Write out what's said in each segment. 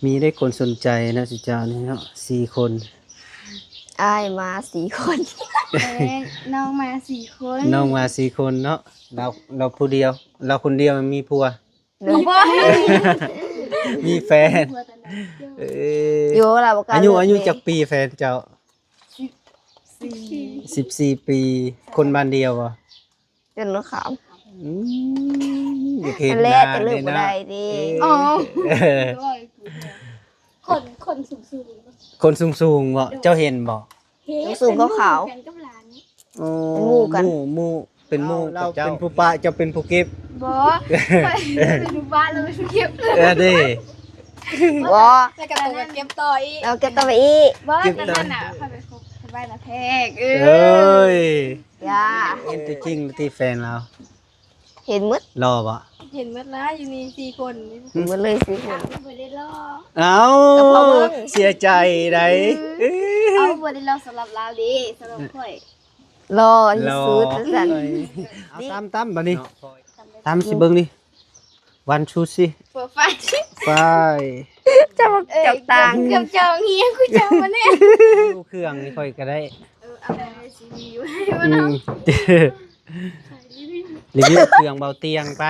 มีได้คนสนใจนะสิเจ้านี่เนาะ4คนอ้ายมา4คนน้องมา4คน น้องมา4คนเนาะเราผู้เดียวเราคนเดียวมีผัว มีบ่ มีแฟนอยู่ล่ะบ่กล้าอายุจักปีแฟนเจ้า14 ปีคนบ้านเดียวบ่จนรถขาม อยากเห็นห แล น้า จะเลือกบ่ได้ดิ อ๋อ คนสูงๆบ่เจ้าเห็นบ่ สูงขาว กันกับหลาน อ๋อ หมู่กัน หมู่เป็นหมู่เราเป็นผู้ปะเจ้าเป็นผู้เก็บ บ่ไปดูบ้านแล้วไปเก็บ เด้ ๆบ่ แล้วก็ต้องไปเก็บต่ออีก เราเก็บตัวไปอีก บ่นั่นน่ะพาไปคบสบายนะแพกเอ้ย อย่า เห็นตัวจริงหรือที่แฟนเรา เห็นหมด รอบ่ เห็นหมดแล้วอยู่นี่4คนนี่ เห็นหมดเลยสิคน บ่ได้รอ เอ้า ก็เพราะมึง เสียใจได เอาบ่ได้รอสำหรับเราดิสำหรับข่อย รอที่สุดสั่น เอาตามบัดนี้ตามสิเบิ่งนี่วันชูสิ เปิดไฟ ไป เจ้าจับต่าง เกือบจองเฮียกูจองมาแน่ ดูเครื่องนี่ค่อยก็ได้ เอาไปซีวีไว้ อื บ่เนาะ มรีวิวเครื่องเบาเตียงไป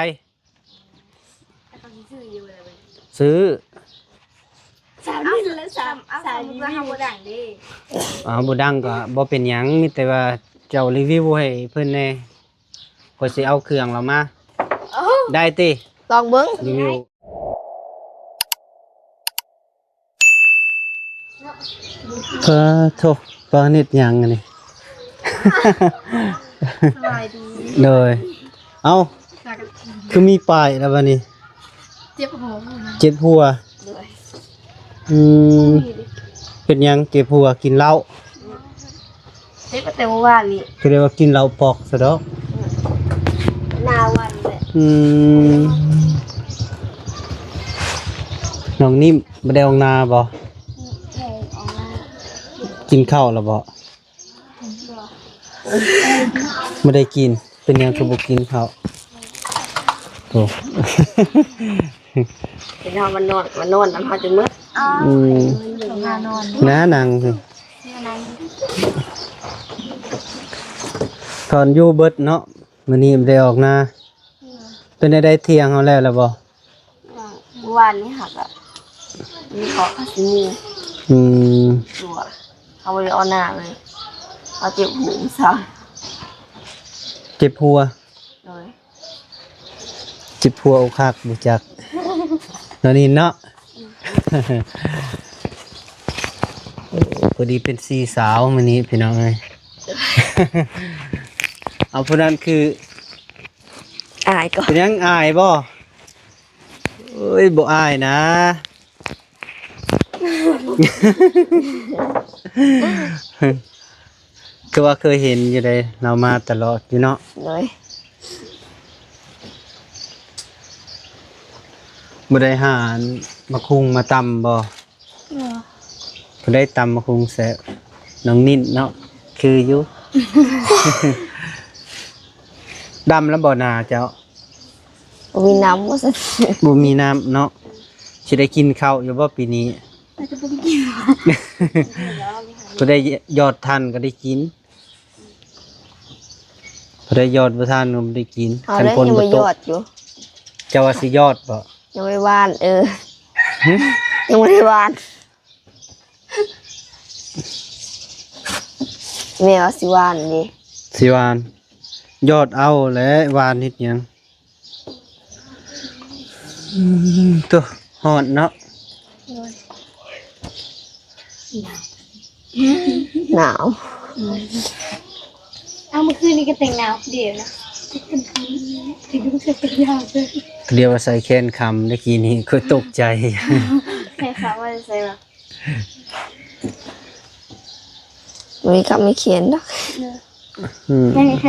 ต้องซื้ออยู่เลย ซื้อ 3นี่ละ3นี่ห้าบ่ดังดิ บ่ดังก็บ่เป็นหยังมีแต่ว่าเจ้ารีวิวให้เพิ่นแน่ข่อยสิเอาเครื่องเรามา โอ้ ได้ติ ลองเบิ่ง รีวิวพระโทปานิดหยังอันนี้ สบายดี เลยเอาคือมีป้ายแล้วบัดนี้ เจ็บหัวอยู่นะ เจ็บหัวอืมเป็นหยังเจ็บหัวกินเหล้า เฮ็ดแต่เมื่อวานนี้ คือเรียกว่ากินเหล้าปอกซะดอก หน้าวันแหละ อืมน้องนิ่มบ่ได้ออกนาบ่กินข้าวแล้วบ่บ่ได้กินเป็นหยังคือบ่กินข้าวโอ้ เป็นเฮามันนอนนำเฮาจนหมด อืม มานอน น้านางคือตอนอยู่เบิดเนาะมื้อนี้บ่ได้ออกนาเป็นได้เที่ยงเฮาแล้วบ่ เมื่อวานนี้หักอ่ะมีขอคาสิมี อืม ตัวเขาบ่ได้เอาหน้าเลยเอาเจ็บหูซะ เจ็บหัว เลย เจ็บหัวอกหักบ่จักตอนนี้เนาะ พอดีเป็นสี่สาวมื้อนี้พี่น้องเอ้ย เอาผู้นั้นคือ อายก่อน เป็นยังอายบ่เอ้ยบ่อายนะ คือว่าเคยเห็นอยู่เลยเรามาตลอดอยู่เนาะ เลย บ่ได้หามาคุงมาตำบ่บ่ได้ตำมาคุงแซ่บน้องนิ่นเนาะคืออยู่ ดำแล้วบ่นาเจ้า บ่มีน้ำว่าซั่น บ่มีน้ำเนาะสิได้กินข้าวอยู่บ่ปีนี้ แต่จะบ่ได้กิน บ่ได้ยอดทันก็ได้กินบ่ได้ยอดบ่ทันก็บ่ได้กิน เอาเลยยังบ่ยอดอยู่ เจ้าว่าสิยอดบ่ ยังไม่วานยังไม่ได้วานแม่ว่าสิวานดิ สิหวานยอดเอาและหวานเฮ็ดหยังตัวฮอดเนาะ หนาว เอาเมื่อคืนนี้ก็แต่งหนาวเดี๋ยวนะถึงจะเป็นยาวเลย เรียกว่าใส่แค้นคำเมื่อกี้นี้ก็ตกใจ ใครเขาว่าจะใส่แบบ มีคำไม่เขียนดอก อืม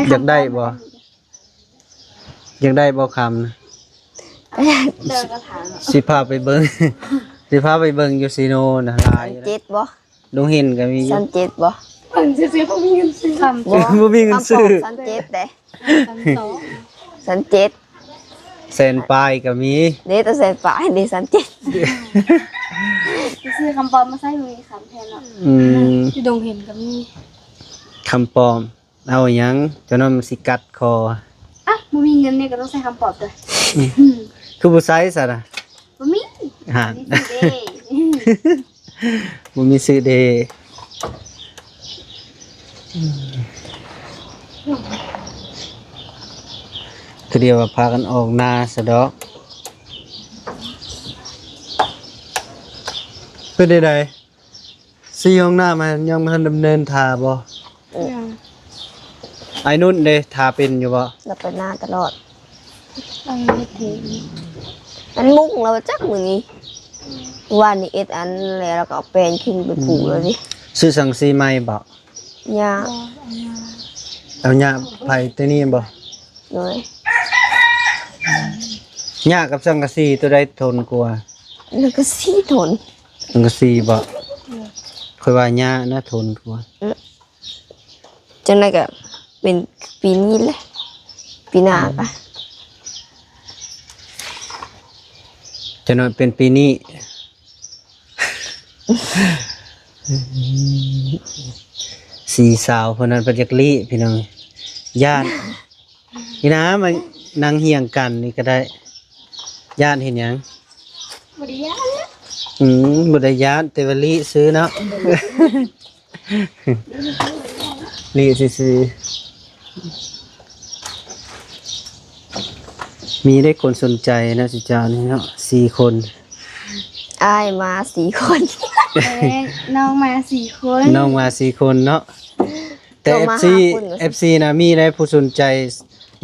อยากได้บ่อยากได้บ่คำนะ เดินกระถาง สิพาไปเบิ่ง สิพาไปเบิ่งอยู่ซีโนนะหลายอยู่นะ เจ็ดบ่ ลุงเห็นก็มีอยู่ สันเจ็ดบ่ เพิ่งจะซื้อพวกมีเงินซื้อคำ บ่มีเงินซื้อ สันเจ็ดเด้ คำสอง สันเจ็ด แสนปลายก็มี เด้แต่แสนปลายเด้37จะซื้อคำปลอมมาใส่มือคำแทนเนาะ อืม ที่ดงเห็นกับนี่ คำปลอมเอาหยังจนว่ามันสิกัดคอ อ่ะบ่มีเงินเนี่ยก็ต้องใส่คำปลอมด้วย คือบ่ใช้ซะนะ บ่มี หา นี่สิเด้ บ่มีซื้อเดคือเดียวว่าพากันออกนาซะดอกเป็นได้สี่ห้องน้ามันยังบ่ทันดำเนินทาบ่ ไอ้นุ่นเด้ทาเป็นอยู่บ่ เราไปหน้าตลอด เอาเฮ็ดเทน มันมุกเราจักมื้อนี้วันนี้เอ็ดอันแล้วเราก็เอาแปลงขึ้นไปปลูกแล้วดิ ซื้อสังสีใหม่บ่ หญ้า เอาหญ้าไผตัวนี้บ่ เลย หญ้ากับสังกะสีตัวใดทนกว่า แล้วก็สีทน สังกะสีบ่ค่อยว่าหญ้านะทนกว่า จังได๋ก็เป็นปีนี้แหละปีหน้าก็ จะนอนเป็นปีนี้ สีสาวคนนั้นเพิ่นจักลีพี่น้องย่านนี่นะมันนั่งเฮียงกันนี่ก็ได้ย่านเห็นหยัง บ่ได้ยาก บ่ได้ย่านแต่ว่าลีซื้อเนาะ ลีซื้อมีได้คนสนใจนะสิเจ้านี่เนาะ4 คน อ้ายมา4 คน แม่น้องมา4 คน น้องมา4 คนเนาะแต่ น้องมา FC ห้าคน FC นะมีได้ผู้สนใจ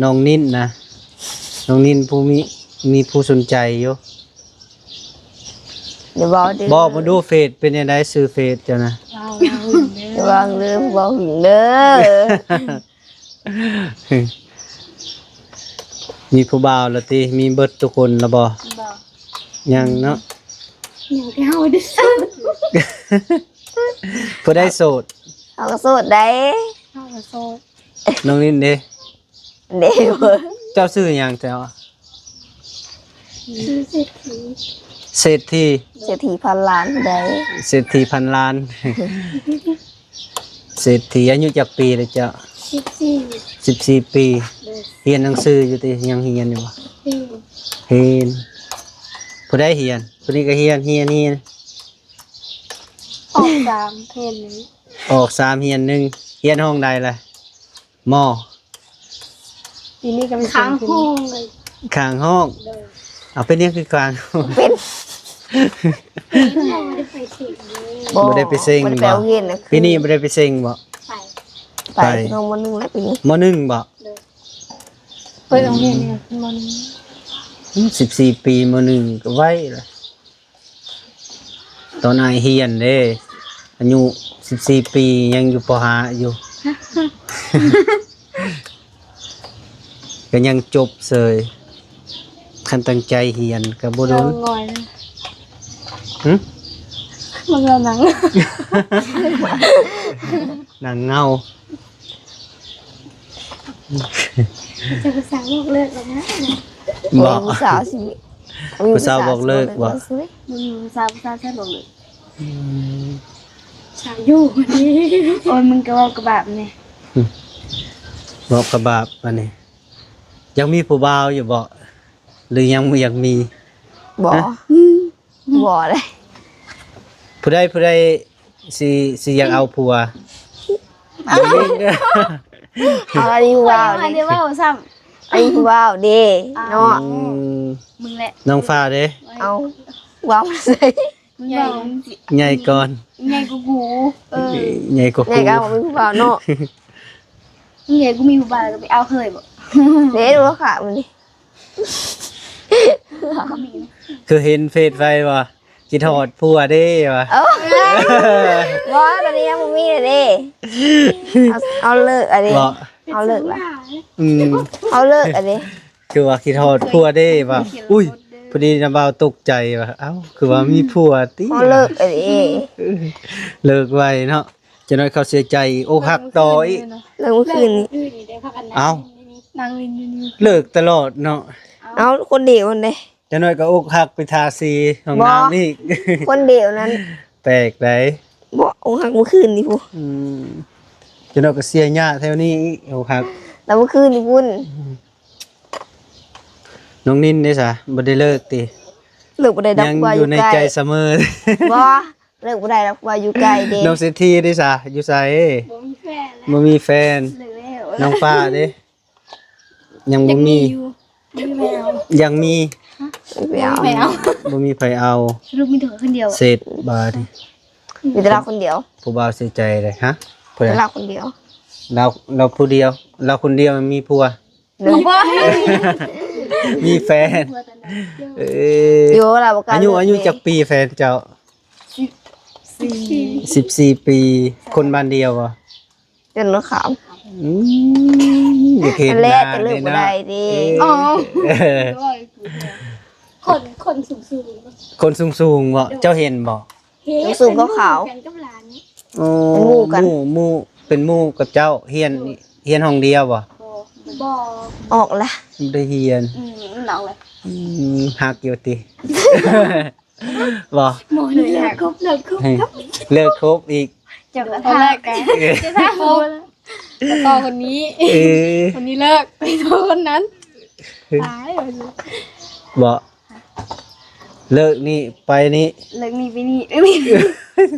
น้องนิ่นนะน้องนิ่นผู้มีผู้สนใจอยู่ เดี๋ยวบอกเด้อ บอกมาดูเฟซเป็นยังไงซื้อเฟซเจ้านะ เอาเด้อ เดี๋ยวบอกเด้อบอกหึงเด้อ มีผู้บ่าวแล้วติมีเบิดทุกคนแล้วบ่ บอก ยังเนาะ อยากให้เฮาได้ซื้อ ผู้ได้โสด เอาก็โสดได้ เฮาก็โสด น้องนิ่นเด้ เด้อ เจ้าซื้อหยังเจ้า ซื้อเศรษฐี เศรษฐี เศรษฐีพันล้านได้ เศรษฐีพันล้าน เศรษฐีอายุจักปีเลยเจ้า 14 14 ปีเรียนหนังสืออยู่ติยังเรียนอยู่บ่ ปี เฮียนผู้ได้เฮียนผู้นี้ก็เฮียน ออก3เพลงนี้ ออก3เฮียนหนึ่งเฮียนห้องใดล่ะมอ ปีนี้ก็เป็นค้างห้องเลย ข้างห้อง เด้อ เอาเป็นยังคือกลางห้อง เป็น เราไม่ได้ไปถึงเลย บ่ได้ไปเซ็ง บ่ได้ บ่ ไปเอาเงินนะ ปีนี้บ่ได้ไปเซ็งบ่ ไป ไปน้องมานึงแล้วปีนี้ มหนึ่งบ่ เปิดโรงเรียนเนี่ยมัน 14 ปีมหนึ่งก็ไว้ล่ะตอนอายเฮียนเด้อายุ14 ปียังอยู่ปห้าอยู่ ก็ยังจบเสยคันตั้งใจเฮียนก็บ่โด เรา น งอยนะ หึ มันเราหนัง หนังเงา จะภาษาบอกเลิกแล้วนะ บ่ ผู้สาวสิ ผู้สาวบอกเลิกบ่ มันมีภาษาใช่บอกเลยสาวอยู่วันนี้โอ้ยมึงก็ว่ากระบาดเนี่ย บอกกระบาบอันนี้ยังมีผู้บ่าวอยู่บ่หรือยังบ่อยากมี บ่บ่เลย ผู้ใดสิอยากเอาผัว เอาอันนี้ว้าว อัน เด้ นี้ว่าซ้ อันนี้ว้าวเด้เนาะ อืม ำมึงแหละ น้องฟ้าเด้ เอาว้าวมาใส่ มึงบอกมึงสิ ใหญ่ก่อน ใหญ่กูกูใหญ่กว่า ไง กู ก็เอาเป็นว้าวเนาะ มึงใหญ่กูมีผู้บ่าวก็ไปเอาเคยบ่ เด้ดูค่ะมันนี่ ก็มีนะ คือเห็นเฟซไว้ว่าคิดฮอดผัวเด้ว่า เอ้าบ่ตอนนี้ยังบ่มีเลยเด้เอาเลิกอันนี้ บ่ เอาเลิกละ อืม เอาเลิกอันนี้ คือว่าคิดฮอดผัวเด้ว่าอุ้ยพอดีน้าบ่าวตกใจว่าเอ้าคือว่ามีผัวติ เอาเลิกอันนี้ เลิกไว้เนาะจะน้อยเขาเสียใจอกหักต่ออีก เลิกเมื่อคืนนี้ อื่นนี่ได้พักกันนะ เอ้า นางลินอยู่นี่ เลิกตลอดเนาะ เ เอาคนเดียวนั่นเด้ จะน้อยก็อกหักไปทาสีห้องน้ำอีก คนเดียวนั้น แปลกได บ่อกหักเมื่อคืนนี่พู จะน้อยก็เสียหญ้าแถวนี้อีกอกหัก แล้วเมื่อคืนนี่พุ่น น้องนินได้ซะบ่ได้เลิกติ เลิกบ่ได้ดอก ยัง ว่า อ อยู่ ยู่ ใน ไกล ใจเสมอ บ่เลิกบ่ได้ดอกว่าอยู่ไกลเด้ น้องเศรษฐีได้ซะอยู่ไส บ่มีแฟนแล้ว บ่มีแฟน เลยแล้ว น้องป้าเด้ยังบ่มี อยู่มีแมว ยังมี ไม่เอา แมว บ่มีไผเอา ลูกมีเธอคนเดียว เสร็จบาดนี้ มีแต่เราคนเดียว ผู้บ่าวเสียใจเลยฮะผู้ใด แต่เราคนเดียว เราผู้เดียว เราคนเดียวมันมีผัว เนอะ บ่ มีแฟน ตัวตอนนั้น เออ อยู่เราบ่กล้า อายุ เลิก จักปีแฟนเจ้า สี่ 14 ปี คนบ้านเดียวบ่ จนรถขาม อย่าเห็น อัน ห แร น้าก จะเลิก เลย บ่ นะ ได้ดิ อ๋อ เออ คนสูง คนสูงๆบ่เจ้าเห็นบ่ ๆสูงขาวกันกับหลานนี่ โอ้หมู่เป็นหมู่กับเจ้าเฮียนห้องเดียวบ่ บ่ ออกละ บ่ได้เฮียน หนาวเลย ฮักอยู่ติ บ่ หมดเลยเลิกคุบครับ เลิกคบอีก จะมาทำกันจะทำคุบแล้วก็คนนี้ เออ คนนี้เลิกไปโดนคนนั้นตายเลย บ่เลิกนี่ไปนี่ เลิกนี่ไปนี่นี่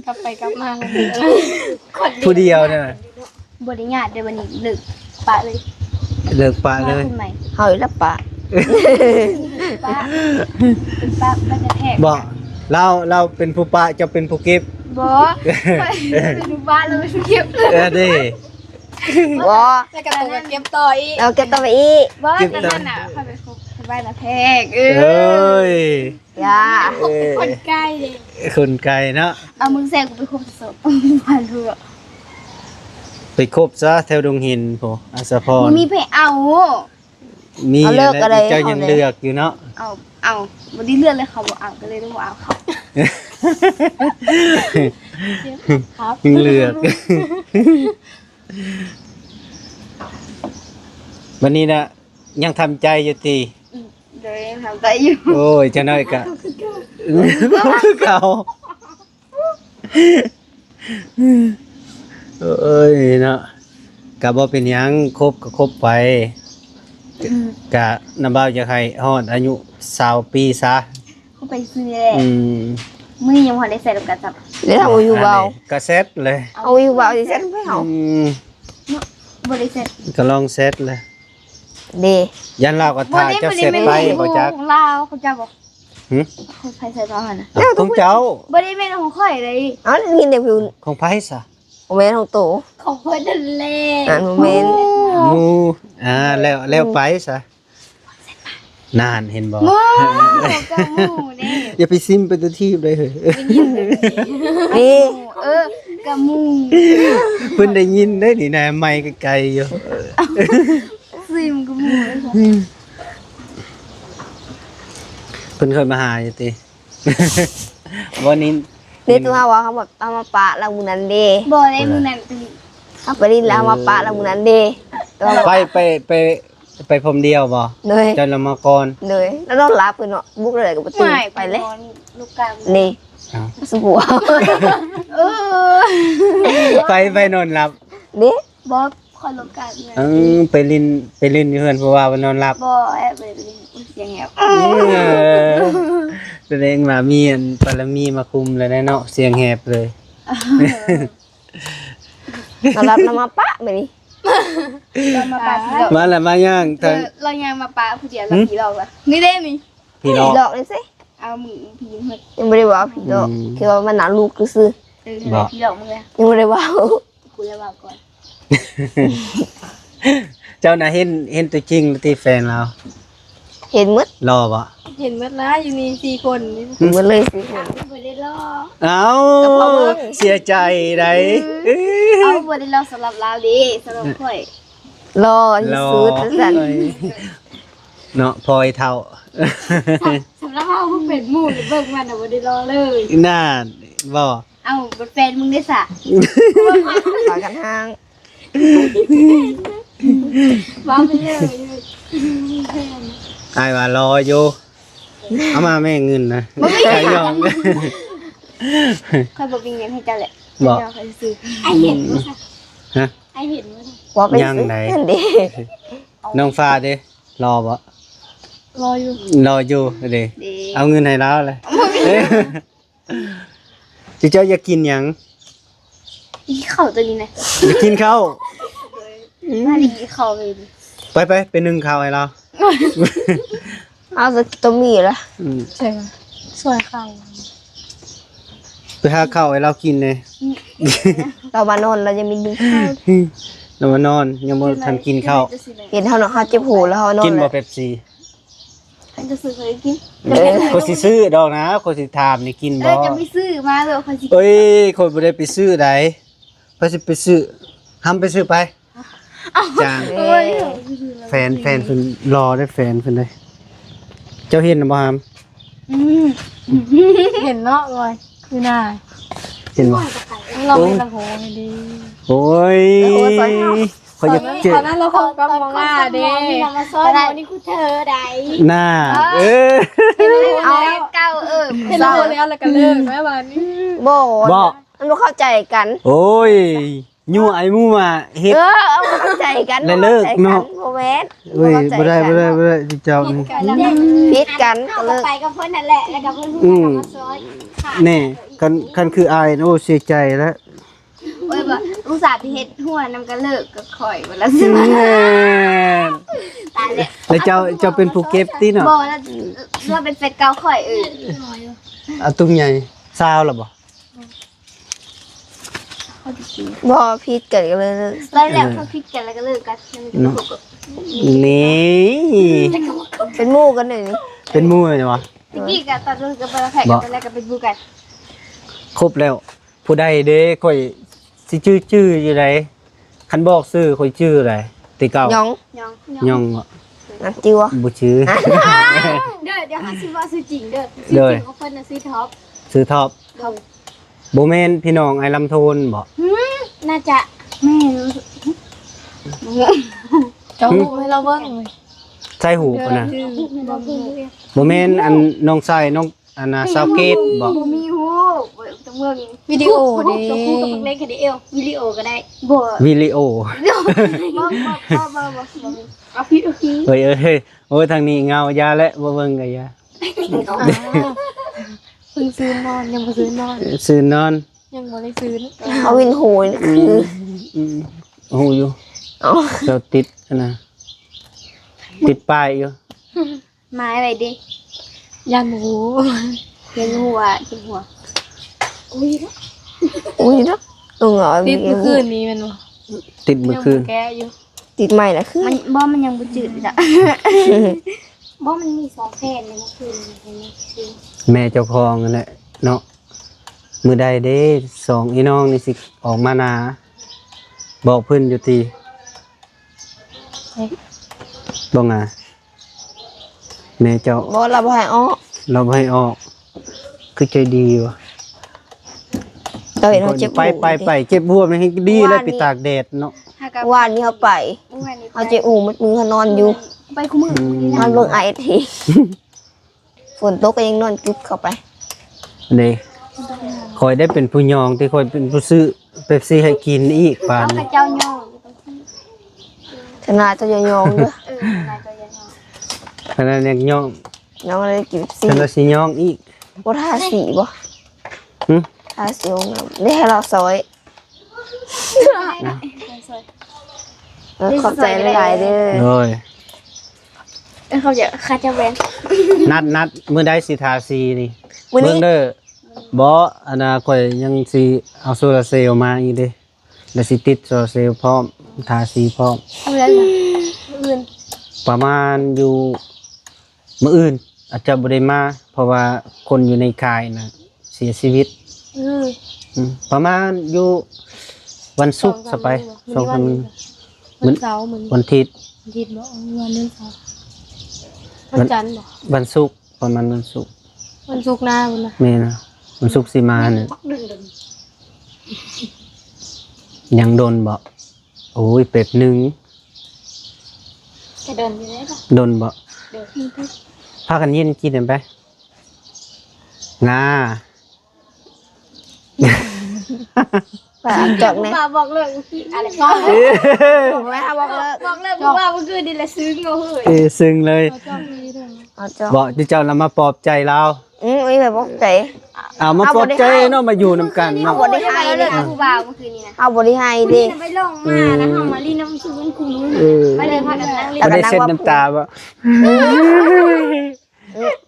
กลับไปกลับมาคน ผู้เดียวเนี่ย บริญาตเดี๋ยววันนี้เลิกปะเลย เลิกปะเลย คนใหม่ เฮาอีละปะ ป้าเป็นป้าป้าจะแทก บ่เราเป็นผู้ปะเจะเป็นผู้เก็บ บอเป็นบ้านเลยเก็บ เด้ บ่ แล้วก็ต้องเก็บต่ออีก เราเก็บตัวไปอีก บอสนั่นน่ะค่อยไปคุกบ้านนะแทกเอ้ย อย่า คนใกล้เลย คนไกลเนาะ เอามึงแซงกูไปคุกศพผ่านเรือ ไปคบซะแถวดงหินโพอัสสพร มีเพเอา มีแล้วเจ้ายังเลือกอยู่เนาะ เอาวันนี้เลื่อนเลยเขาบอกเอาก็เลยต้องเอาเขาครับ ยังเลือก วันนี้นะยังทำใจอยู่ติ เดี๋ยวยังทำได้อยู่ โอ้ยเจะน้อยกะคือเก่าเอ้ยเนาะกะบ่เป็นหยังคบก็คบไปกะน้ำบ่าวจะให้ฮอดอายุ20ปีซะ เขาไปซื้อแหละ อืม มือยังพอได้ใส่ลงกระจับ เดี๋ยวเอาอยู่เบา ก็เซ็ตเลย เอาอยู่เบาสิเซ็ตไม่เอา อืม บริเสร็จ ก็ลองเซ็ตเลย เด้ ยันเราก็ถ่าเจ้าเซ็ตไปบ่จัก ลาวเขาจะบอก หึ คนไทยใส่ร้อนนะ ของเจ้า บริเวณของข่อยเลย เอากินเดี๋ยวพิว ของไผซะ โมเมนต์ของโต ของข่อยนั่นแหละ อ่านโมเมนต์ หมูแล้วไปซะนานเห็นบ่ มูกับมูเนี่ย อย่าไปซิมไปตัวทีบเลยเฮ้ย นี่ กับมู เพิ่นได้ยินได้นี่นะไมค์ไกลๆอยู่ ซิมกับมูเลยค่ะ เพิ่นเคยมาหาอยู่ติ วันนี้ เดี๋ยวตัวว่าเขาแบบเอามาปะเรามุนั้นเด้ บอเลยมูนั่นเป็น เอาไปดินแล้วเอามาปะเรามุนั้นเด้ตัว ไปพรมเดียวบ่ เลย จันละมาก่อน เลยแล้วต้องรับเพิ่นเนาะบุกเลยกับประตู ไม่ ไปเลย ลูกกลาง นี่ อ้าว สบัว ไปนอนหลับ เด้ บอคอยลูกกลางเลย ไปลินอยู่เฮือนเพราะว่ามันนอนหลับบ อแอบไปเสียงแหบ แสดงว่ามีอันปรมีมาคุมเลยนะเนาะเสียงแหบเลย เรารับนำมาปะไปนี่ เรามาปาผีหลอก มาแล้วมาย่างทาง เรายังมาปาผู้เดียวเราผีหลอกอ่ะนี่เด้นี่ พี่น้อง ดอกเลยสิ เอามือผีมืด ยังไม่ได้ว่าผีดอกคือว่ามันหนาลูกคือซื้อ ผีหลอกมึงเลย ยังไม่ได้ว่า กูจะบอกก่อน เจ้าน่ะเห็นตัวจริงหรือที่แฟนเรา เห็นมืด รอบ่ เห็นมั้ยนะอยู่นี่4 คนนี่ เห็นมืดเลยสิ บ่ได้รอ เอ้าเสียใจได เอาบ่ได้รอสำหรับเราดิสำหรับข่อย รอที่สุดสัน เนาะพลอยเท่า สำหรับเราเพิ่งเป็นหมู่หรือเบิ่งมันน่ะบ่ได้รอเลย น่าบ่ เอาบ่แฟนมึงได้ซะ ต่อยกันห้าง ว้าไปเลย อายว่ารออยู่เอามาแม่เงินนะใครยอม ค่อยบอกเป็นเงินให้เจ้าแหละ บอก เจ้าค่อยซื้อไอเห็นมั้ย ฮะ ไอเห็นมั้ย ว่าไป ยัง ซื้อ ไหน นั่นดิ น้องฟ้าเด้รอบ่ รออยู่ รออยู่เด้ ดี เอาเงินให้เราเลยจิเจ้าอยากกินหยัง อีเข่าตัวนี้นะ อยากกินข้าว มาดีเข่าเลย ไปเป็นนึ่งข้าวให้เรา เอาสตัวมีละ อืม ใช่ไหมสวยเข่า ไปหาข้าวให้เรากินเลย เรามานอนเราจะมีดึงข้าว เรามานอนยังบ่ทันกินข้าว เห็นเขาเนาะเขาเจ็บหูแล้วเขานอน กินบ่ เลย เป๊ปซี่ อันจะซื้อเคยกิน คนสิซื้อดอกนะคนสิถามนี่กินบ่ จะไม่ซื้อมาเลยค่อยสิ เอ้ยคนบ่ได้ไปซื้อใดไปสิไปซื้อทำไปซื้อไปจาง โอ้ย แฟนเพิ่นรอได้แฟนเพิ่นเลยเจ้าเห็นบ่ฮาม เห็นเนาะเลยคือหน้า เห็นบ่ เราไม่ละโหไม่ดี โอ้ยเขาจะเจอ ตอนนั้นเราคงกำลังว่าเด้มาซ้อนวันนี้คุณเธอใด หน้าเอาเก้าเป็นเราแล้วแล้วกันเลิกแม่วันนี้ บ่ บ่ มันบ่เข้าใจกัน โอ้ยยั่วไอ้มู่มาเฮ็ด เอาบ่เข้าใจกัน แล้วเลิกเนาะ บ่แม่น เอ้ยบ่ได้สิเจ้านี่ พิดกันก็เลิก ไปกับเพื่อนนั่นแหละแล้วกับเพื่อนพูดมาซ้อนค่ะ แน่กันคืออายโอ้เสียใจแล้ว โอ้ยแบบอุตส่าห์ไปเฮ็ดหัวนำกันเลิกก็ข่อยวันละสิ แน่ ตายเลย แล้วเจ้าเป็นผู้เก็บติเนาะ บอกแล้วเราเป็นเฟซเก่าข่อยเอาตุ้งใหญ่ซาวล่ะบ่ บ่พิดกันก็เลยเลิก แล้วแล้วเขาคิดกันแล้วก็เลิกกันมันก็ถูก นี่ เป็นหมู่กันเลยนี่ เป็นหมู่เลยวะ ตะกี้กับตอนเลิกกับแข่งกันแล้วก็เป็นบูกัน ครบแล้ว ผู้ใดเด้ข่อยสิชื่ออยู่ไดคันบอกชื่อข่อยชื่ออะไรติเก่าย อง ยอง ย่อง นะจิวะ บ่ชื่อ เดี๋ยวหาซื้อว่าซื้อจริงเด้อซื้อจริงของคนน่ะซื้อท็อป ซื้อท็อปบ่แม่นพี่น้องไอ้ลำโทนบ่ น่าจะแม่รู้เจ้าให้เราเบิ่งเลย ใส่หูปะนะ บ่มี บ่แม่นอันน้องชายน้องอันน่ะซาวเกตบ่ บ่มีฮู้ต้องเบิ่งวิดีโอเด้ตัวคู่กับเล็กๆก็ได้วิดีโอก็ได้บ่ วิดีโอ บ่เอาพี่ เอ้ยโอ้ยทางนี้เงายาและบ่เบิ่งก็ยา เพิ่งซื้อนอนยังบ่ซื้อนอน ซื้อนอน ยังบ่ได้ซื้อ เขาวินโหยนี่คือ หูอยู่ อ๋อ เราติดอันน่ะติดป้ายอยู่ ไม้อะไรดิยันหูยันหัวยันหัวอุ้ย อุ้ยเนาะตัวเหงา ติดเมื่อคืนนี้แมันบ่ ติดเมื่อคืน แก้อยู่ ติดใหม่นะคือ มันบ่มันยังบ่จืดจ้ะบ่มันมี2แผ่นในเมื่อคืนนี้ แม่เจ้าของนั่นแหละเนาะมือใดเด้สองอีน้องนี่สิออกมานาบอกเพิ่นอยู่ทีบ่งาแม่เจ้า บ่เราบ่ให้อ้อ เราบ่ให้ออก คือใจดีว่ะ เราเห็นเขาเจ็บ ไปเจ็บบัวมันให้ดีแล้วไปตากแดดเนาะ หากับ วานนี้เขาไปเขาเจ็บอูมัดมือเขานอนอยู่ ไปคู่มือน อนเบิ่งไอทีฝนตกก็ยังนอนจุดเข้าไป เด้คอยได้เป็นผู้ยองที่คอยเป็นผู้ซื้อเป๊ปซี่ให้กินอีกปาน เอา นี้ กับเจ้าย่อง ชนะเจะยองเด้อน ายเจ้าย่อง ขณะยังย่อง น้องเลยกิน ข สี ณะสิย่องอีก บ่ทาสีบ่ หึ ทาสีของเราได้ให้เราซอยขอบใจหลายๆเด้อ โอ้ย เขาจะคาจะแวน นัดมื้อใดสิทาสีนี่ มื้อ เบิ่ นี้ งเด้อบ่อนาคตยังสิเอาโซลาร์เซลล์มาอีกเด้แล้วสิติดโซลาร์เซลล์พร้อมทาสีพร้อม เพื่อนอื่น ประมาณอยู่มื้ออื่น อาจจะบ่ได้มาเพราะว่าคนอยู่ในค่ายน่ะเสียชีวิตประมาณอยู่วันศุกร์ซะไป2-3มื้อ วันเสาร์เหมือน วันอาทิตย์ อาทิตย์บ่วันนึงเสาร์วันจันทร์บ่ วันศุกร์ประมาณวันศุกร์ วันศุกร์หน้าพุ่นน่ะ แม่นะวันศุกร์สิมาเนี่ย ปักดึง ยังโดนบ่โอ้ยเป็ดหนึ่ง จะเดินอยู่ได้ปะ โดนบ่ พากันเย็นกินกันไปงา ไปเอาจอกแน่ บ่บอกเลิกอะไรก็ แม่บอกเลิก บอกเลิกบอกว่าเมื่อคืนนี่แหละซึ้งเอาเฮ้ย ซึ้งเลย เขาจองนี้ด้วย เอาจอก บอกที่เจ้าเรามาปลอบใจเรา ไม่ไปบอกใจ เอามาปลอบใจเนาะมาอยู่นำกัน เอา เนาะ บ่ได้ให้ เลิกกับผู้บ่าวเมื่อคืนนี้นะ เอาบริให้ดิ ไปลงมานะทำมาลีน้ำซุปคุ้ม เออ ไปเลยพากันนั่งเล่น บ่ได้เซ็ดน้ำตาบ่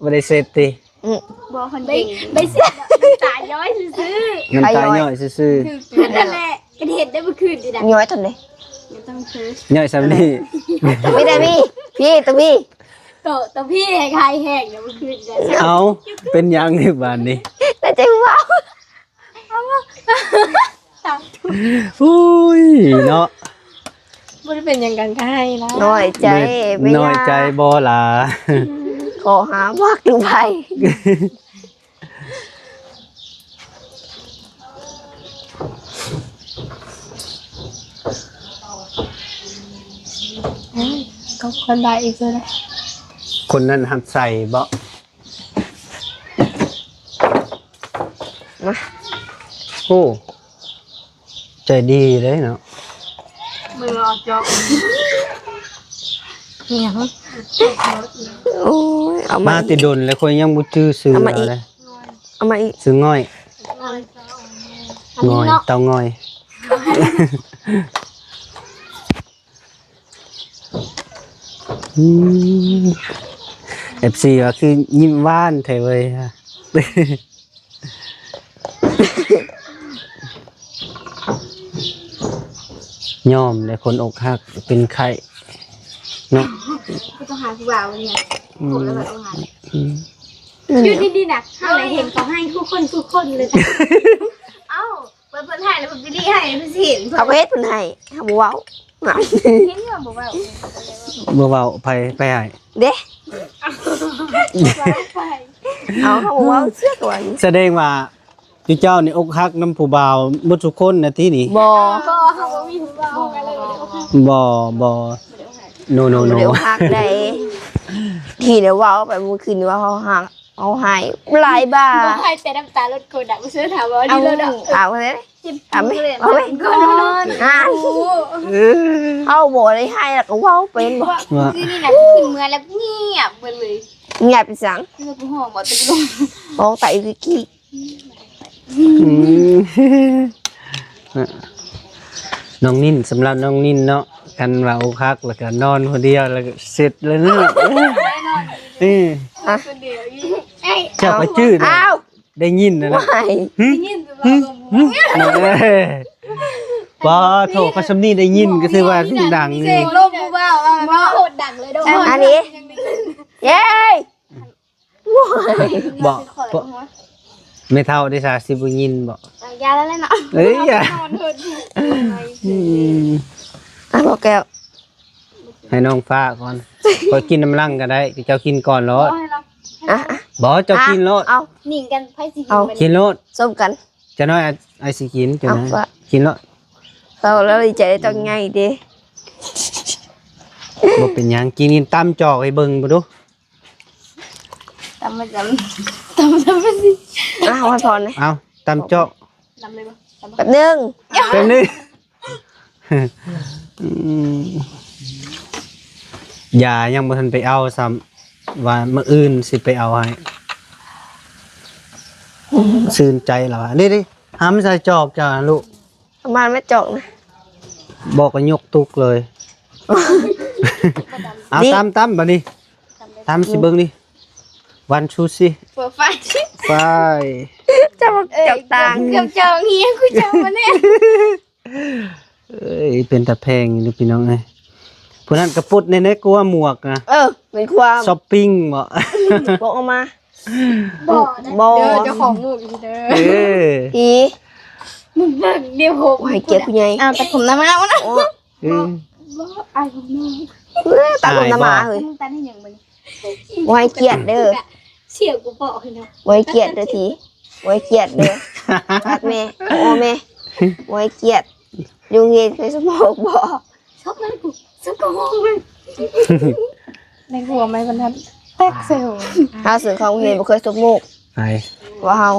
บ่ได้เซ็ดติ บอกคนเก่งไปเสียตาย้อยซื้อ น้ำตาย่อยซื่อ นั่นแหละกันเห็นได้เมื่อคืนดินะ ย้อยทันเลย ยังต้องซื้อ ๆย่อยซำนี้ ไม่ได้พี่ตัวพี่ ตัวพี่ให้ใครแหกเนี่ยเมื่อคืนเนี่ย เอาเป็นหยังนี่บ้านนี้ แต่ใจว้าว อุ้ยเนาะ ไม่ได้เป็นอย่างกันก็ให้นะ น้อยใจไม่ น้อยใจ ยาก บ่ล่ะ ขอหาวักดูไป ก็คนได้อีกเลยนะ คนนั้นหักใส่บ่โอ้ใจดีเลยเนาะ มือออกจอก เนี่ย โอ้ยเอา มา มา ติดดนแล้วคนยังบ่ชื่อซื้อ เอามาอีก อะไร เอามาอีก ซื้อง่อย อันนี้ ง่อย เนาะ เตาง่อยFC ว่าคือยิ้มหวานแท้เว้ยฮะยอมเลยคนอกหักเป็นไข้เนาะ ก็ต้องหาผู้บ่าวเนี่ย อื ผม ม แล้วแบบต้องหา อืม อยู่ดีๆนะถ้าไหนเห็นเขาให้ทุกคนเลยเอ้าเปิดถ่ายแล้วผมจะรีให้เพื่อนเห็น เอาไปเฮ็ดเพิ่นให้เอาบ่เว้า เห็นว่าบอกว่า บ่เว้าไปให้ เด้ ไป เอาเขาบ่เว้าเสื้อตัวนี้ แสดงว่าจุเจ้านี่อกหักน้ำผู้บ่าวหมดทุกคนนะที่นี่ บ่ ก็เขาบอกมีผู้บ่าวกันเลย บ่โน บ่ได้ฮักได้ที่เดี๋ยวเว้าไปเมื่อคืนนี้ว่าเขาหักเอาให้หลายบาท บอกให้แต่น้ำตาลดโกดักซื้อถามว่าดีเลยเด้อ เอาไปเลย จิบ เอาไหม เลย เอาไหม ก่อน อ่ะเอาบ่ได้ให้แล้วก็เว้าเป็นบ่ ว่า คือนี่นะขึ้นเมื่อแล้วเงียบเลย เงียบไปสัง เมื่อกูห้องบอกตะกี้ลง มองไตคือขี้ อืมน้องนิ่นสำหรับน้องนิ่นเนาะกันว่าอกหักแล้วก็นอนคนเดียวแล้วก็เสร็จแล้วเนาะนี่ คนเดียวไอ้ เจ้าไปจื้อนะ อ้าว ได้ยินนะนะ ไม่ ยินตัวบอก บ่โถเขาสำนี่ได้ยินก็คือว่าเสียงดัง เสี นี่ ยงลมกูบ้าว่าโคตรดังเลยด้วย อันนี้เย้ บ่ไม่เท่าได้ซะสิบ่ยินบ่ ยาแล้วแหละเนาะ เอ้ยอย่า นอนเถิด อืม อ่ะบอกแก้ว ให้น้องฟ้าก่อนพอกินน้ำลังก็ได้เจ้ากินก่อนโลด อ่ะ บ่เจ้ากินโลด เอา หนิงกันไพ่สี กินโลด ส้มกัน จะน้อยไอสิกินจะน้อย เอาว่า กินโลด เราแล้วดีใจต้องไงดี บ่เป็นหยังกินตำจอกให้เบิ่งบ่ดู ตำมาจำไปสิ อ่ะให้พรเลย เอาตำจอก ตำเลยปะ แป๊บนึง แป๊บนึงอืมอย่ายังบ่ทันไปเอาซ้ำว่ามื้ออื่นสิไปเอาให้ชื่นใจแล้วว่านี่หำใส่จอกจ้าลูก ประมาณไม่จอกนะ บอกก็ยกตุกเลย เอา นี่ ตำบัดนี้ตำสิเบิ่งดิวันชูสิ เปิดไฟ ไป จะมาจอกต่าง เกือบจองเฮียกูจองมาเนี่ย เอ้ยเป็นตะแพงอยู่พี่น้องเอ้ยผู้นั้นกระปุดในๆกลัวหมวกนะ เป็นความ ช้อปปิ้งบ่ บอกออกมา บอก บอ เด้อเจ้าของลูกอีเด้อ เออ อี มึงเบิ่งเดี๋ยวผม ให้เกียรติคุณยาย อ้าวแต่ผมน้ำมันนะ โอ้ เออ ไอ้ผมน้ ตาคนน้ำมาเฮ้ย ำมึงตันให้ยังมัน บ่ให้เกียรติเด้อ เสี่ยวกูบอกให้นะ บ่ให้เกียรติเด้อทีบ่ให้เกียรติเด้อรักแม่โอ้แม่บ่ให้เกียรติอยู่เฮ็ดเคยสมองบ่ ชอบนั่นกูชอบกระห้องเลย ในหัวไม่บรรทัดแตกเซลล์ เฮาสื่อของเรียนบ่เคยสมมุก ไป ว่าเฮา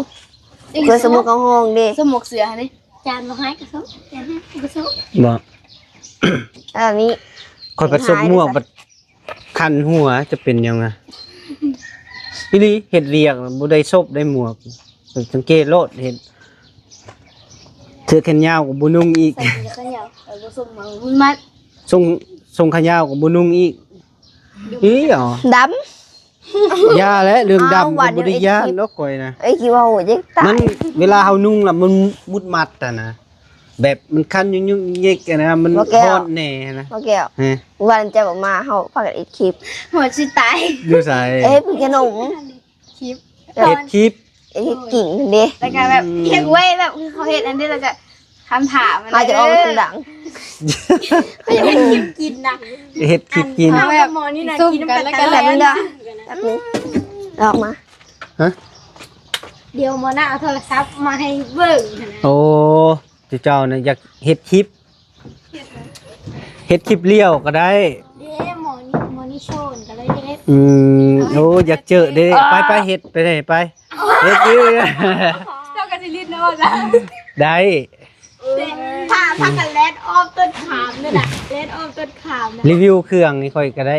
เคยสมมุกกับห้องเด้ สมกเสือนี่จานบ่ให้กระซบจานให้กระซบ บ่ อันนี้ คอยผสมม่วงบัดคันหัวจะเป็นยังไงพี่ลีเห็ดเรียกบ่ได้ซบได้หมวกสังเกตโลดเห็ดเสื้อแขนยาวกับบ่นุ่งอีก ใส่จะขยับผสมมามันมัด ทรงขายาวกับบ่นุ่งอีกอีอ๋อ ดำ ยาและเรื่อง อ้าว ดำ ว่า ก็ เดี๋ บ่ ยว ได้ยา ไอ้คลิป เนาะก่อยนะ ไอ้คิดว่าโหยังตา มั ย นเวลาเฮานุ่งล่ะมันมุดมัดอ่ะนะแบบมันคันยุ่งๆเยกๆอะนะมันร้อนแน่นะ บ่แก้ว ฮะ วันจะบอกมาเฮาพากันอีกคลิป หัวสิตาย อยู่ไส เอ้ยพี่ขนม คลิป เฮ็ดคลิป ไอ้ที่กิ่งนั่นเด้ แล้วก็แบบเฮ็ดไว้แบบคือเขาเฮ็ดอันนี้แล้วก็ทำถาม เฮาจะเอาเป็นคนดัง เขาจะเป็นคลิปกินนะ เฮ็ดคลิปกิน เอาแบบหมอนี่นะกินกันแล้วก็ แบบนี้เด้อแบบนี้ออกมา ฮะ เดี๋ยวหมอน่าเอาโทรศัพท์มาให้เบิ่งนะ โอ้เจ้าน่ะอยากเฮ็ดคลิปเลี้ยวก็ได้ เด้หมอนี่โชนก็เลยเฮ็ด โอ้อยากเจอเด้ไปเฮ็ดไปได้ไปเฮ็ดอยู่ เจ้าก็สิลิ้นนะว่าจ้ะ ได้ ถ้ากันแลดออฟต้นขามนี่น่ะแลดออฟต้นขามนะ รีวิวเครื่องนี่ค่อยก็ได้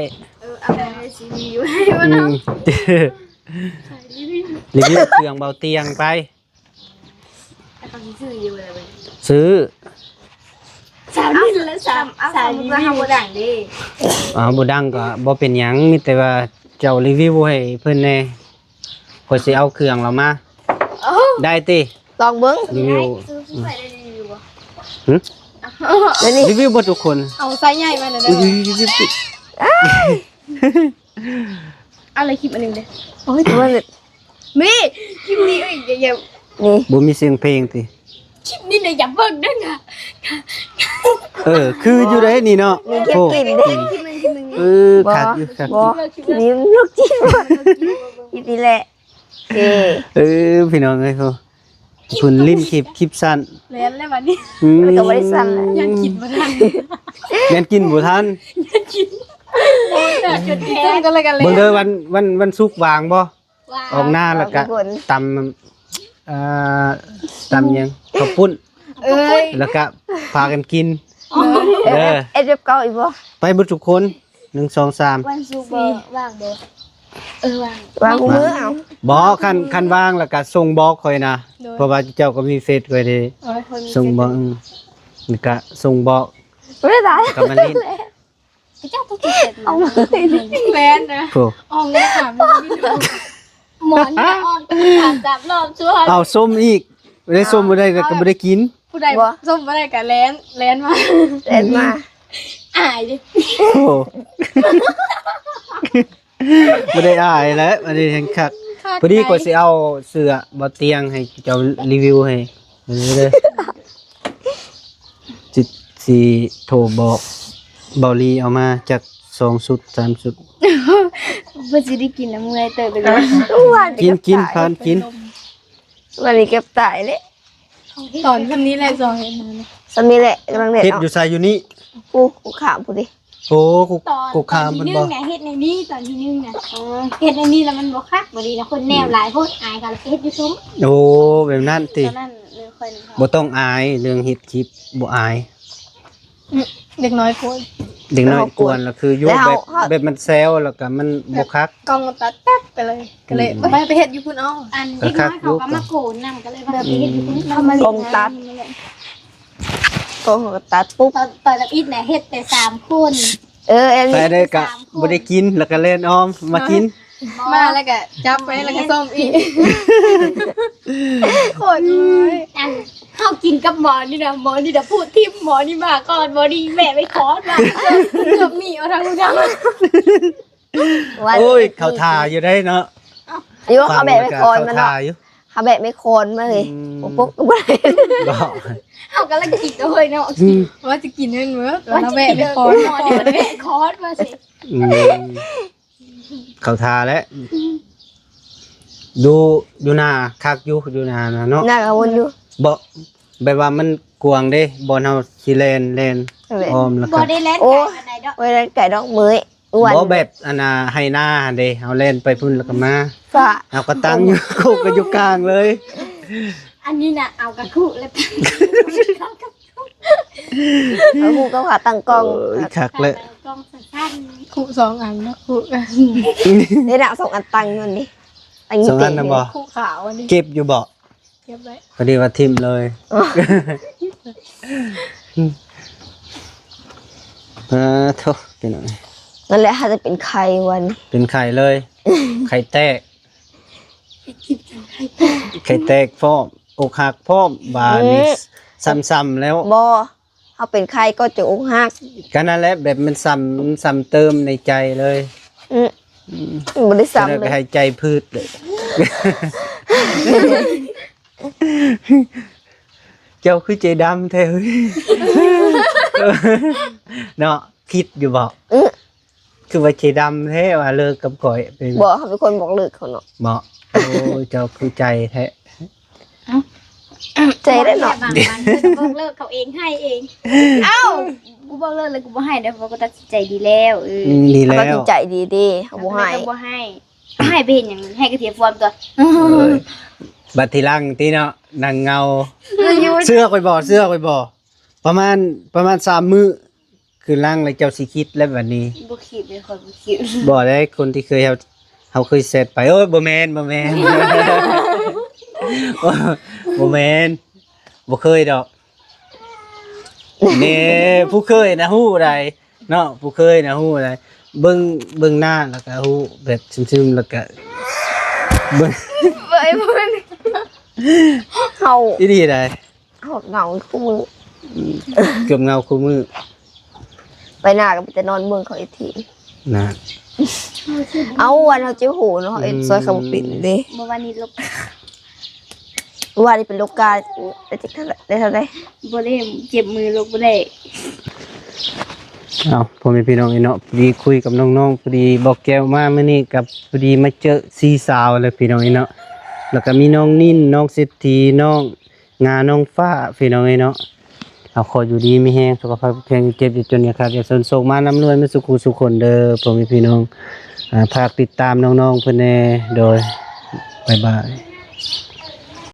เอาไปในซีวีไว้ อื ว่าเนาะ มรีวิวเครื่องเบาเตียงไป แต่ตอนนี้ซื้ออยู่เลยเว้ย ซื้อ สามนี่แล้วสามรีวิวบ่ดังดิ บ่ดังก็บ่เป็นหยังมีแต่ว่าเจ้ารีวิวให้เพิ่นแหน่ข่อยสิเอาเครื่องเรามา โอ้ ได้ติ ลองเบิ่ง รีวิว ซื้อไปได้รีวิวบ่ หึ แล้วนี่ รีวิวบ่ทุกคน เอาไซส์ใหญ่มาเลย อุ๊ เด้อย เอาเลยคลิปอันหนึงเด้อ โอ้ยตัวเล็ก มีคลิปนี้อย่า นี่ บ่มีเสียงเพลงติ คลิปนี้เนี่ยอย่าเบิ่งเด้อนะ คืออยู่ได้นี่เนาะ มีเก็บ โอ้ กลิ่นเด้ คลิปนึงคลิปนึง บ่ ขาดอยู่ขาดอ บ่ ยู่ นี่ลูกจิ้มอีนี่แหละเอ้ พี่น้องเอ้ยโหเพิ่นลิ้นคลิปสั้น แล่นแล้วบัดนี้ มันก็บ่ได้สั่นแหละ ยันคิดบ่ทัน แม่นกินบ่ทัน จุดแท้ ซึ่งก็เลยกันเลย เบิ่งเด้อวันศุกร์วางบ่ ว่า ออกหน้าแล้วก็ตำตำหยังข้าวปุ้น เอ้ย แล้วก็พากันกินเด้อ เอ็ดเว็บเก่าอีกบ่ ไปเบ่ทุกคน1 2 3 วันศุกร์บ่ว่างบ่ว่าง วางมือเอา บ่คันว่างแล้วก็ส่งบอกค่อยนะเพราะว่าเจ้าก็มีเฟซค่อยเด้ โอ้ยคน ส่งบอกแล้วก็ส่งบอก บ่ได้ตาย กับมันลิ้น เจ้าต้องเก็บ เอามือ แล่นนะ โอ้ ออกเลยค่ะไม่รู้ หมอนนี่ออมถามจับรอบชั่ว เอาส้มอีกบ่ได้ส้มบ่ได้ก็บ่ได้กิน ผู้ใดส้มบ่ได้ก็แล่นมา เล่นมา อายดิ โอ้บ่ได้อายแล้วอันนี้แห่งคักพอดีก็สิเอาเสื้อบ่เตียงให้เจ้ารีวิวให้เด้อสิโทรบอกเบาลีเอามาจาก2ชุด3ชุด เพื่อจะได้กินน้ำเงยเติบไปเลย กินพานกิน วันนี้เก็บตายเลย ตอนคำนี้แหละจองเห็นมาเนี่ย สามีแหละกำลังเด็ด เฮ็ด เอา อยู่ไสอยู่นี่ กูขามกูดิ โอ้กู ตอน กูคามมัน ที่ บ่ นึ่งเนี่ยเฮ็ดในนี้ตอนที่นึ่งเนี่ยเฮ็ดในนี้แล้วมันบ่คักบ่ดีนะคนแนวหลายคนอายกันเฮ็ดอยู่ซุ้ม โอ้แบบนั้นติ ตอนนั้นเลยค่อยนึงเขา บ่ต้องอายเรื่องเฮ็ดคลิปบ่อาย เด็กน้อยโพด เด็กน้อยกวนแล้วคืออยู่แบบมันแซวแล้วก็มันบ่คัก กล้องมันตัดแป๊บไปเลยก็เลยไปเฮ็ดอยู่พุ่นเอา อันเด็กน้อยเขาก็มาโกนนำก็เลยว่าเฮ็ดอยู่ซุ้มเขามา กงตัดกงก็ตัดปุ๊บ ตอนอีทเนี่ยเฮ็ดแต่3คน อัน แต่ นี้ ได้ก็บ่ได้กินแล้วก็เล่นอ้อมมากิน มาแล้วก็จับไปแล้วก็ส้มอีกโคตรเลย อันเฮากินกับหมอนี่นะหมอนี่น่ะพูดทิมหมอนี่มาก่อนหมอนี่แม่ไปขอมา เกือบมีเอาทางทาง โอ้ยเขาทาอยู่ได้เนาะ อยู่เขาแบะไม่โคนมัน เขา เนาะ ทาอยู่ เขาแบะไม่โคนมาเลยปุ๊บก็บ่ได้ บ่ เฮากำลังกินเอาเฮ้ยเนาะ ว่าจะกินเงินมื้อ ว่า แล้ว จะ แม่ กิน ไป เด้อ ขอ หมอนี่มันแม่ขอมาสิ อืมเขาทาแล้วดูหน้าคักอยู่หน้านะเนาะ น่ากังวลอยู่ บ่แบบว่ามันกวางเด้บ่เฮาสิแล่นอ้อมแล้ว บ่ ก็ ได้เล่น โอ้ ไก่ปานใดดอก เวลาไก่ดอกมือ วัน บ่แบบอันน่ะให้หน้าเด้เฮาเล่นไปพุ่นแล้วก็มา ฝ่า เอาก็ตั้งอยู่ โคกก็อยู่กลางเลย อันนี้น่ะเอากระคุแล้วกัน เอาหูก็ขาตั้งกล้อง คักเลย กล้องสั้น คู่สองอันนะคู่ นี่น่ะส่งอันตังอยู่นี่ตัง สองอันน่ะบ่ คู่ขาวอันนี้ เก็บอยู่บ่ เก็บไว้ พอดีว่าทิ่มเลยโทษเป็นหน่อย นั่นแหละถ้าจะเป็นใครวัน เป็นไข่เลย ไข่แตก ไข่แตกพร้อมอกหักพร้อมบาดนี้ซ้ำๆแล้ว บ่เขาเป็นใครก็จะอกหัก ก็นั่นแหละแบบมันซ้ำเติมในใจเลย บ่ได้ จะ ซ้ำ ได้ เล ไป ย หายใจพืชเลย เจ้าคือใจดำแท้เฮ้ยเนาะคิดอยู่บ่คือว่าใจดำแท้ว่าเลิกกับก่อยเป็น บ่เขาเป็นคนบอกเลิกเขาเนาะ บ่โอ้เจ้าคือใจแท้ ใจได้เนาะ บางวันเพิ่นบอกเลิกเขาเองให้เอง เอ้ากูบอกเลิกเลยกูบ่ให้เดี๋ยวเขาก็ตัดสินใจดีแล้วดี เขา แล้ ตัดสิ วน ใจดีๆเขาบ่ให้ บ่ให้ให้ไปเห็นอย่างให้กระเทียมฟอร์มตัว บัดทีหลังที่เนาะนางเงาเสื้อไปบ่ประมาณ3 มื้อคือล่างเลยเจ้าสิคิดแล้วบัดนี้ บ่คิดเลยคนบ่คิด บ่ได้คนที่เคยเขาเคยเสร็จไปโอ้ยบ่แม่น บ่แม่นบ่เคยดอกแม่ผู้เคยนะฮู้ได้เนาะผู้เคยนะฮู้ได้เบิ่งหน้าแล้วก็ฮู้แบบซึมๆแล้วก็เบิ่ง เอ้ยบ่เป็นเฮา อีดีได้ เฮาเหงาคู่มือ เกือบเงาคู่มือ ไปหน้าก็ไปแต่นอนเบิ่งเขาอีกที นะ เอาวันเขาจิ้วหูเนาะเอ็นซอยเขาบ่ปิดเด้ เมื่อวานนี้ลบ ว่านี่เป็นโลกาได้จักเท่าไหร่ได้เท่าไหร่ บ่ได้เจ็บมือลบบ่ได้ เอาพ่อแม่พี่น้องเนาะพอดีคุยกับน้องๆพอดีบอกแก้วมามื้อนี้กับพอดีมาเจอ4สาวเลยพี่น้องเนาะแล้วก็มีน้องนิ่นน้องเศรษฐีน้องงาน้องฟ้าพี่น้องเนาะเอาขออยู่ดีมีแฮงสุขภาพแข็งเจ็บจนอย่าขาดอย่าสนโศกมานำรวยมาสุขสุขคนเด้อพ่อแม่พี่น้องฝากติดตามน้องๆเพิ่นแน่โดยบ๊ายบาย